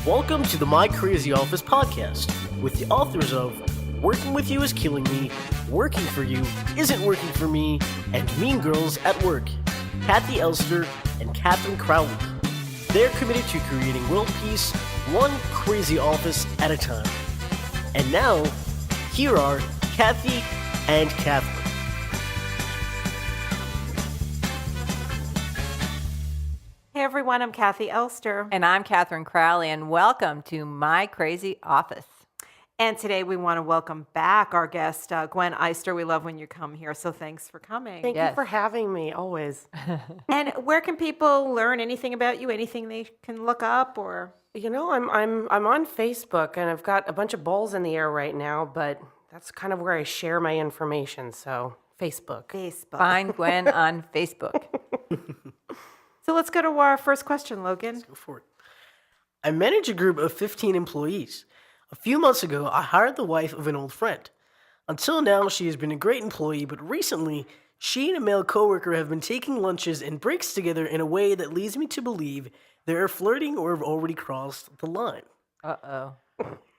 Welcome to the My Crazy Office podcast with the authors of Working With You Is Killing Me, Working For You Isn't Working For Me, and Mean Girls at Work, Gwen Eyster and Catherine Crowley. They're committed to creating world peace, one crazy office at a time. And now, here are Kathy and Catherine. Hey everyone, I'm Gwen Eyster. And I'm Catherine Crowley, and welcome to My Crazy Office. And today we want to welcome back our guest, Gwen Eyster. We love when you come here, so thanks for coming. Thank you for having me, always. And where can people learn anything about you, anything they can look up or? You know, I'm on Facebook, and I've got a bunch of balls in the air right now, but that's kind of where I share my information, so Facebook. Find Gwen on Facebook. So let's go to our first question, Logan. Let's go for it. I manage a group of 15 employees. A few months ago, I hired the wife of an old friend. Until now, she has been a great employee, but recently, she and a male coworker have been taking lunches and breaks together in a way that leads me to believe they are flirting or have already crossed the line. Uh-oh.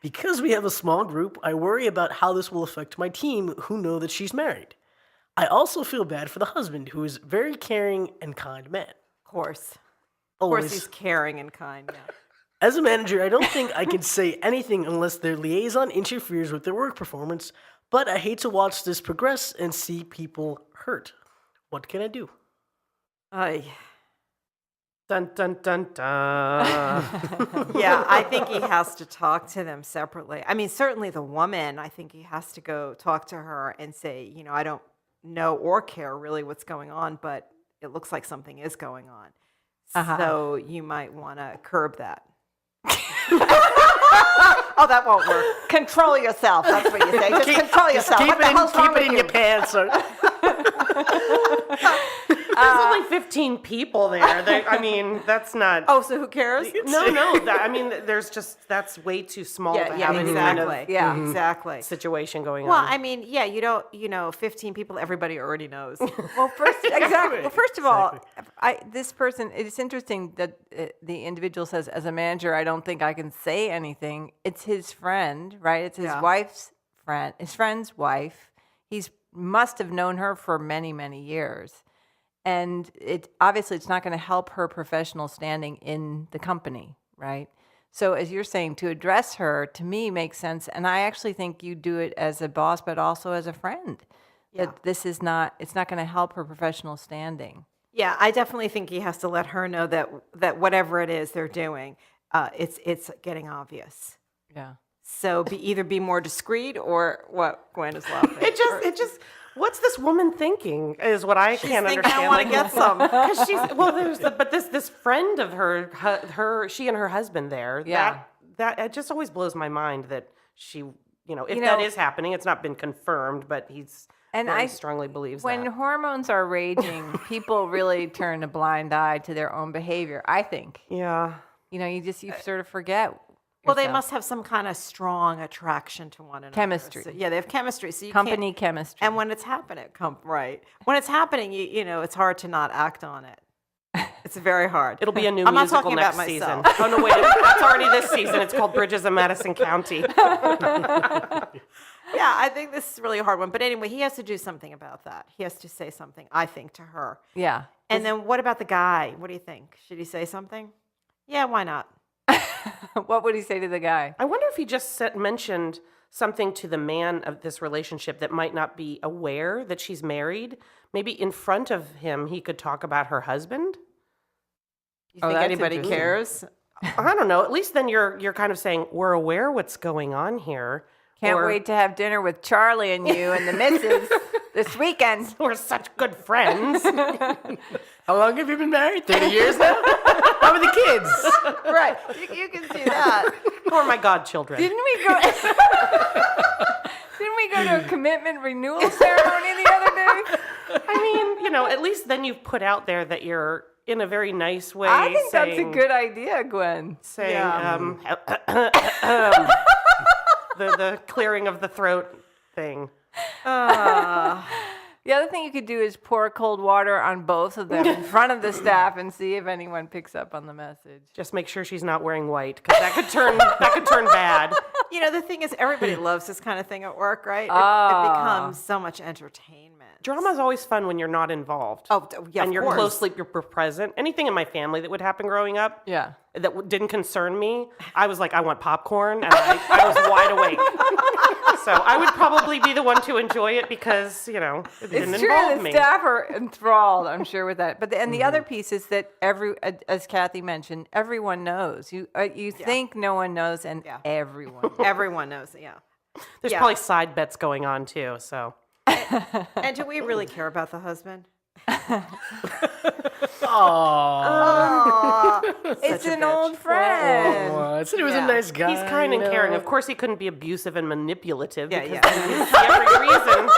Because we have a small group, I worry about how this will affect my team who know that she's married. I also feel bad for the husband, who is a very caring and kind man. Of course. Always. Of course he's caring and kind, yeah. As a manager, I don't think I can say anything unless their liaison interferes with their work performance, but I hate to watch this progress and see people hurt. What can I do? Dun, dun, dun, dun. Yeah, I think he has to talk to them separately. I mean, certainly the woman, I think he has to go talk to her and say, you know, I don't know or care really what's going on, but it looks like something is going on. So you might want to curb that. Oh, that won't work. Control yourself. That's what you say. Just control yourself. Keep it in your pants. There's only 15 people there. I mean, that's not... Oh, so who cares? No. That's way too small to have any kind of exactly. situation going on. Well, I mean, yeah, you don't, 15 people, everybody already knows. Well, first of all, this person, it's interesting that the individual says, as a manager, I don't think I can say anything. It's his friend, right? It's his wife's friend, his friend's wife. He's must have known her for many, many years. And obviously it's not going to help her professional standing in the company, right? So as you're saying, to address her, to me, makes sense. And I actually think you do it as a boss, but also as a friend. Yeah. That it's not going to help her professional standing. Yeah, I definitely think he has to let her know that whatever it is they're doing, it's getting obvious. Yeah. So either be more discreet or what Gwen is laughing. It just what's this woman thinking is what I can't understand. I want to get some. Because this friend of her, she and her husband there, that it just always blows my mind that she, if that is happening, it's not been confirmed, but I strongly believes that. When hormones are raging, people really turn a blind eye to their own behavior, I think. Yeah. You sort of forget. Well, they must have some kind of strong attraction to one another. Chemistry. So, they have chemistry. So you company chemistry. And when it's happening, when it's happening, it's hard to not act on it. It's very hard. It'll be a new I'm musical not talking next about season. myself. Oh no, wait, that's already this season. It's called Bridges of Madison County. Yeah, I think this is really a hard one. But anyway, he has to do something about that. He has to say something, I think, to her. Yeah. And then what about the guy? What do you think? Should he say something? Yeah, why not? What would he say to the guy? I wonder if he just mentioned something to the man of this relationship that might not be aware that she's married. Maybe in front of him, he could talk about her husband. You think anybody cares? I don't know. At least then you're kind of saying, we're aware what's going on here. Can't wait to have dinner with Charlie and you and the missus this weekend. We're such good friends. How long have you been married? 30 years now? How are the kids? Right. You can see that. Or my godchildren. Didn't we go to a commitment renewal ceremony the other day? I mean, at least then you've put out there that you're in a very nice way. I think that's a good idea, Gwen. Saying, the clearing of the throat thing. The other thing you could do is pour cold water on both of them in front of the staff and see if anyone picks up on the message. Just make sure she's not wearing white, because that could turn bad. You know, the thing is, everybody loves this kind of thing at work, right? It becomes so much entertainment. Drama's always fun when you're not involved. Oh, yeah, and of you're course. you're present. Anything in my family that would happen growing up, Yeah. that didn't concern me, I was like, I want popcorn, and I was wide awake. So I would probably be the one to enjoy it because, it didn't It's true. involve The me. staff are enthralled, I'm sure, with that. But the other piece is that as Kathy mentioned, everyone knows. You think no one knows, and everyone knows. Everyone knows it, yeah. There's probably side bets going on too. So, And do we really care about the husband? It's an old friend. I said he was a nice guy. he's kind and caring. Of course, he couldn't be abusive and manipulative. Yeah, because yeah. then you'd see every reason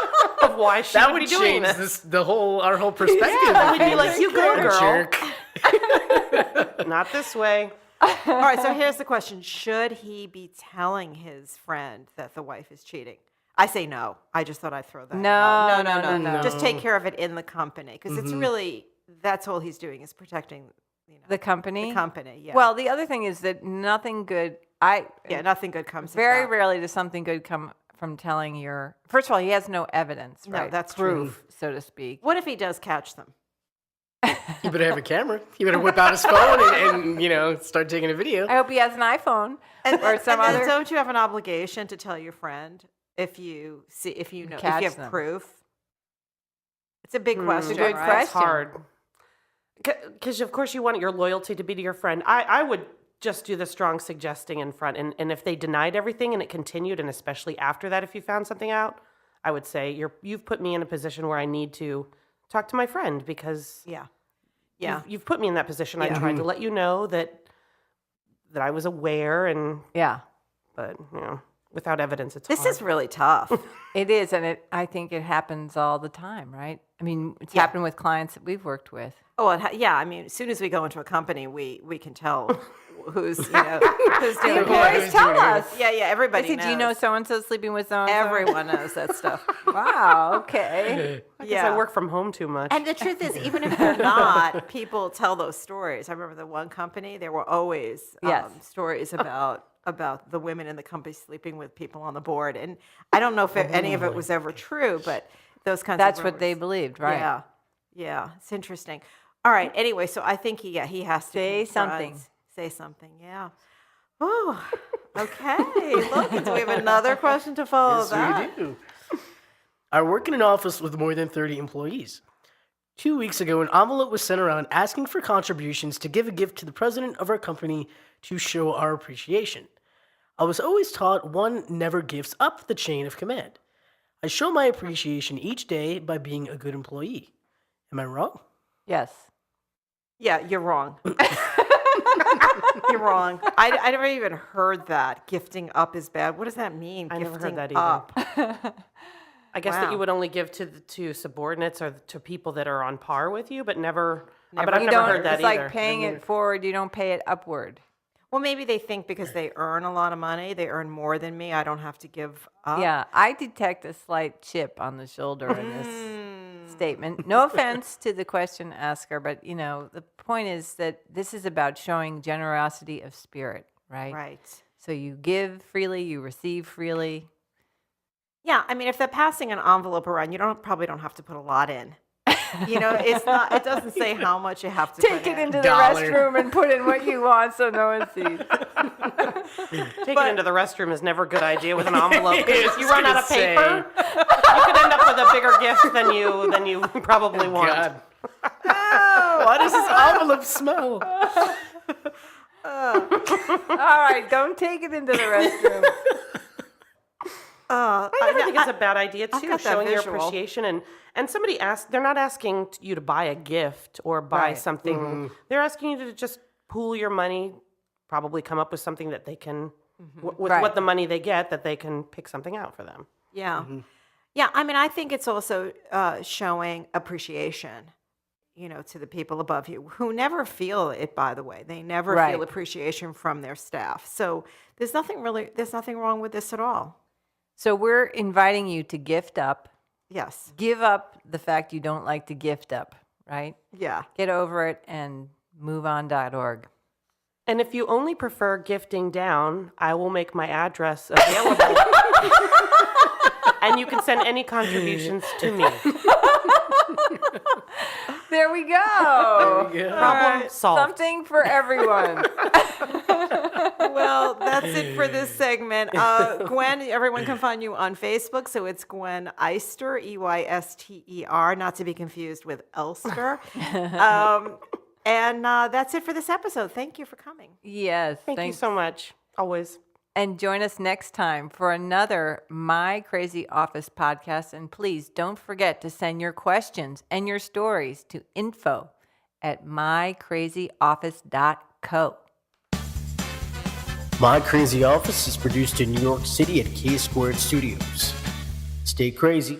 of why she That would would be doing change this. our whole perspective. Yeah, we'd be like, you go, girl. Jerk. Not this way. All right, so here's the question. Should he be telling his friend that the wife is cheating? I say no. I just thought I'd throw that out. No. Just take care of it in the company, because it's really, that's all he's doing is protecting, The company? the company. Yeah. Well, the other thing is that nothing good, nothing good comes very of that. rarely does something good come from telling first of all, he has no evidence, No, right? that's proof, so to speak. What if he does catch them? He better have a camera. He better whip out his phone and start taking a video. I hope he has an iPhone or some And then other. don't you have an obligation to tell your friend if you Catch have them. proof? It's a big question. good right? question. It's hard. Because, of course, you want your loyalty to be to your friend. I would just do the strong suggesting in front. And if they denied everything and it continued, and especially after that, if you found something out, I would say, you've put me in a position where I need to talk to my friend, because you've put me in that position. I tried to let you know that I was aware, but without evidence, it's This hard. is really tough. It is, and I think it happens all the time, right? I mean, it's happened with clients that we've worked with. Oh, I mean, as soon as we go into a company, we can tell who's who's doing Employees it. tell us. Yeah, everybody They say, knows. do you know so-and-so sleeping with so-and-so? Everyone knows that stuff. Wow, okay. Because I work from home too much. And the truth is, even if they're not, people tell those stories. I remember the one company, there were always stories about the women in the company sleeping with people on the board. And I don't know if any of it was ever true, but those kinds That's of what they rumors. believed, right? Yeah, it's interesting. All right, anyway, so I think he has to Say confront- something. Say something, yeah. Oh, okay. Look, do we have another question to follow that? Yes, we do. I work in an office with more than 30 employees. 2 weeks ago, an envelope was sent around asking for contributions to give a gift to the president of our company to show our appreciation. I was always taught one never gives up the chain of command. I show my appreciation each day by being a good employee. Am I wrong? Yes. Yeah, you're wrong. You're wrong. I never even heard that. Gifting up is bad. What does that mean? I never heard Gifting that either. up. I guess that Wow. you would only give to subordinates or to people that are on par with you, but never. But Never. I've You never don't, heard that it's either. like paying it forward, you don't pay it upward. Well, maybe they think because they earn a lot of money, they earn more than me, I don't have to give up. Yeah, I detect a slight chip on the shoulder in this statement. No offense to the question asker, but the point is that this is about showing generosity of spirit, right? Right. So you give freely, you receive freely. Yeah, I mean, if they're passing an envelope around, you probably don't have to put a lot in. It's not. It doesn't say how much you have to Take put it in. into the Dollar. restroom and put in what you want so no one sees. Taking it into the restroom is never a good idea with an envelope. 'Cause if you I was run out gonna of paper, you could end up with a bigger gift than you probably want. God. Why does this envelope smell? All right, don't take it into the restroom. I think it's a bad idea I've too, got that showing your visual. appreciation. And somebody asked, they're not asking you to buy a gift or buy something. They're asking you to just pool your money, probably come up with something that they can, with Right. what the money they get, that they can pick something out for them. Yeah. Yeah, I mean, I think it's also showing appreciation, to the people above you who never feel it, by the way. They never Right. feel appreciation from their staff. So there's nothing wrong with this at all. So we're inviting you to gift up Yes. Give up the fact you don't like to gift up, right? Yeah. Get over it and moveon.org. And if you only prefer gifting down, I will make my address available. And you can send any contributions to me. There we go. Problem solved. Something for everyone. Well, that's it for this segment. Gwen, everyone can find you on Facebook. So it's Gwen Eyster, Eyster, not to be confused with Elster. And that's it for this episode. Thank you for coming. Yes. Thank you so much. Always. And join us next time for another My Crazy Office podcast. And please don't forget to send your questions and your stories to info@mycrazyoffice.co. My Crazy Office is produced in New York City at K Squared Studios. Stay crazy.